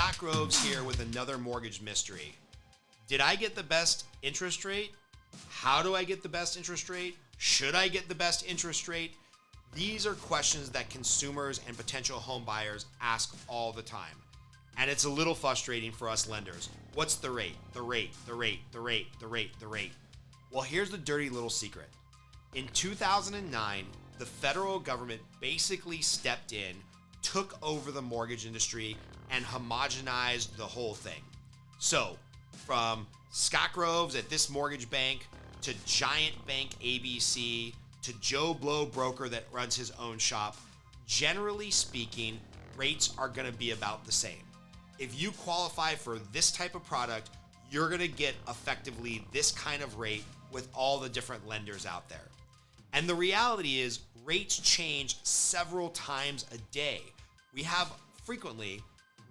Scott Groves here with another mortgage mystery. Did I get the best interest rate? How do I get the best interest rate? Should I get the best interest rate? These are questions that consumers and potential home buyers ask all the time. And it's a little frustrating for us lenders. What's the rate? The rate. Well, here's the dirty little secret. In 2009, the federal government basically stepped in, took over the mortgage industry, and homogenized the whole thing. So, from Scott Groves at this mortgage bank, to Giant Bank ABC, to Joe Blow broker that runs his own shop, generally speaking, rates are going to be about the same. If you qualify for this type of product, you're going to get effectively this kind of rate with all the different lenders out there. And the reality is rates change several times a day. We have frequently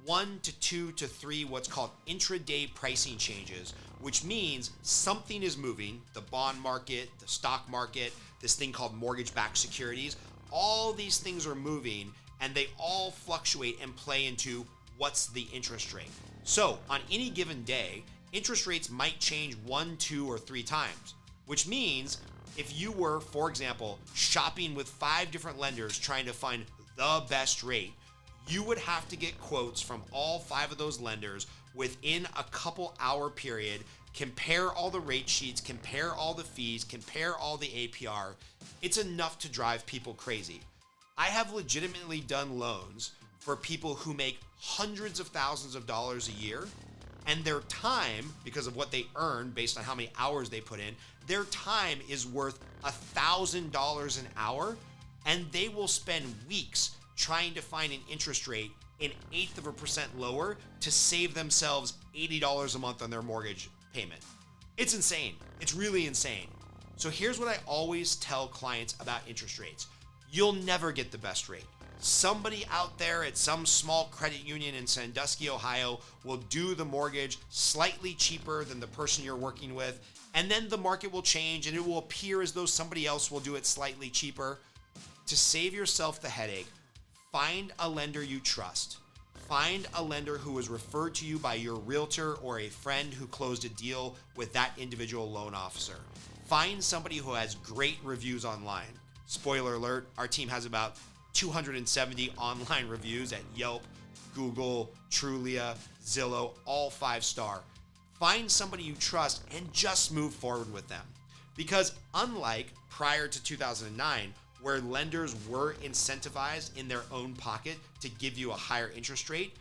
1 to 2 to 3 what's called intraday pricing changes, which means something is moving, the bond market, the stock market, this thing called mortgage-backed securities. All these things are moving and they all fluctuate and play into what's the interest rate. So on any given day, interest rates might change 1, 2, or 3 times, which means if you were, for example, shopping with 5 different lenders trying to find the best rate, you would have to get quotes from all 5 of those lenders within a couple hour period, compare all the rate sheets, compare all the fees, compare all the APR. It's enough to drive people crazy. I have legitimately done loans for people who make hundreds of thousands of dollars a year, and their time, because of what they earn based on how many hours they put in, their time is worth $1,000 an hour, and they will spend weeks trying to find an interest rate an 1/8% lower to save themselves $80 a month on their mortgage payment. It's insane. It's really insane. So here's what I always tell clients about interest rates. You'll never get the best rate. Somebody out there at some small credit union in Sandusky, Ohio will do the mortgage slightly cheaper than the person you're working with, and then the market will change and it will appear as though somebody else will do it slightly cheaper. To save yourself the headache, find a lender you trust. Find a lender who was referred to you by your realtor or a friend who closed a deal with that individual loan officer. Find somebody who has great reviews online. Spoiler alert, our team has about 270 online reviews at Yelp, Google, Trulia, Zillow, all 5-star. Find somebody you trust and just move forward with them. Because unlike prior to 2009, where lenders were incentivized in their own pocket to give you a higher interest rate,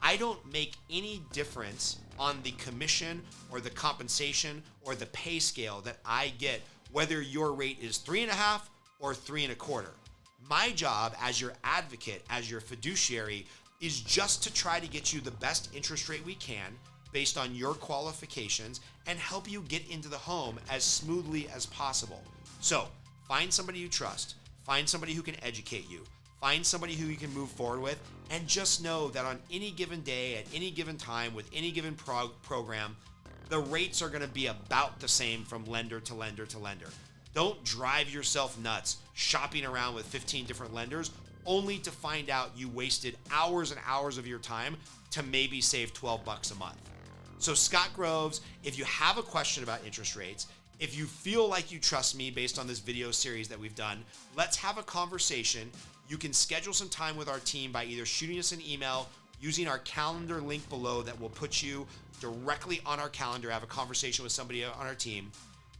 I don't make any difference on the commission or the compensation or the pay scale that I get, whether your rate is 3.5 or 3.25. My job as your advocate, as your fiduciary, is just to try to get you the best interest rate we can based on your qualifications and help you get into the home as smoothly as possible. So find somebody you trust. Find somebody who can educate you. Find somebody who you can move forward with, and just know that on any given day, at any given time, with any given program, the rates are going to be about the same from lender to lender to lender. Don't drive yourself nuts shopping around with 15 different lenders only to find out you wasted hours and hours of your time to maybe save $12 a month. So Scott Groves, if you have a question about interest rates, if you feel like you trust me based on this video series that we've done, let's have a conversation. You can schedule some time with our team by either shooting us an email, using our calendar link below that will put you directly on our calendar, have a conversation with somebody on our team.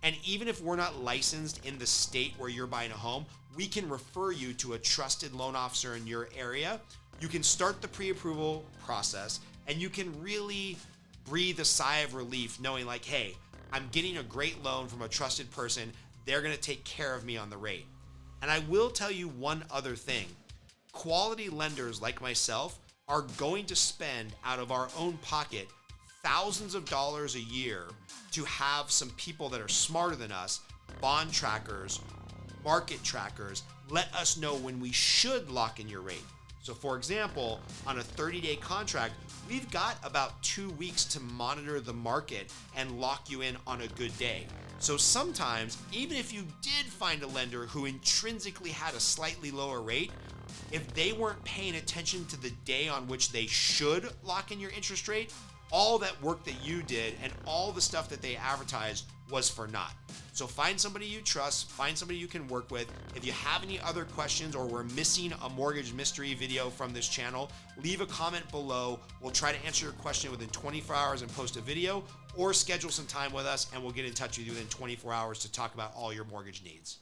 And even if we're not licensed in the state where you're buying a home, we can refer you to a trusted loan officer in your area. You can start the pre-approval process and you can really breathe a sigh of relief knowing like, hey, I'm getting a great loan from a trusted person. They're going to take care of me on the rate. And I will tell you one other thing. Quality lenders like myself are going to spend out of our own pocket thousands of dollars a year to have some people that are smarter than us, bond trackers, market trackers, let us know when we should lock in your rate. So for example, on a 30-day contract, we've got about 2 weeks to monitor the market and lock you in on a good day. So sometimes, even if you did find a lender who intrinsically had a slightly lower rate, if they weren't paying attention to the day on which they should lock in your interest rate, all that work that you did and all the stuff that they advertised was for naught. So find somebody you trust, find somebody you can work with. If you have any other questions or we're missing a mortgage mystery video from this channel, leave a comment below. We'll try to answer your question within 24 hours and post a video, or schedule some time with us and we'll get in touch with you within 24 hours to talk about all your mortgage needs.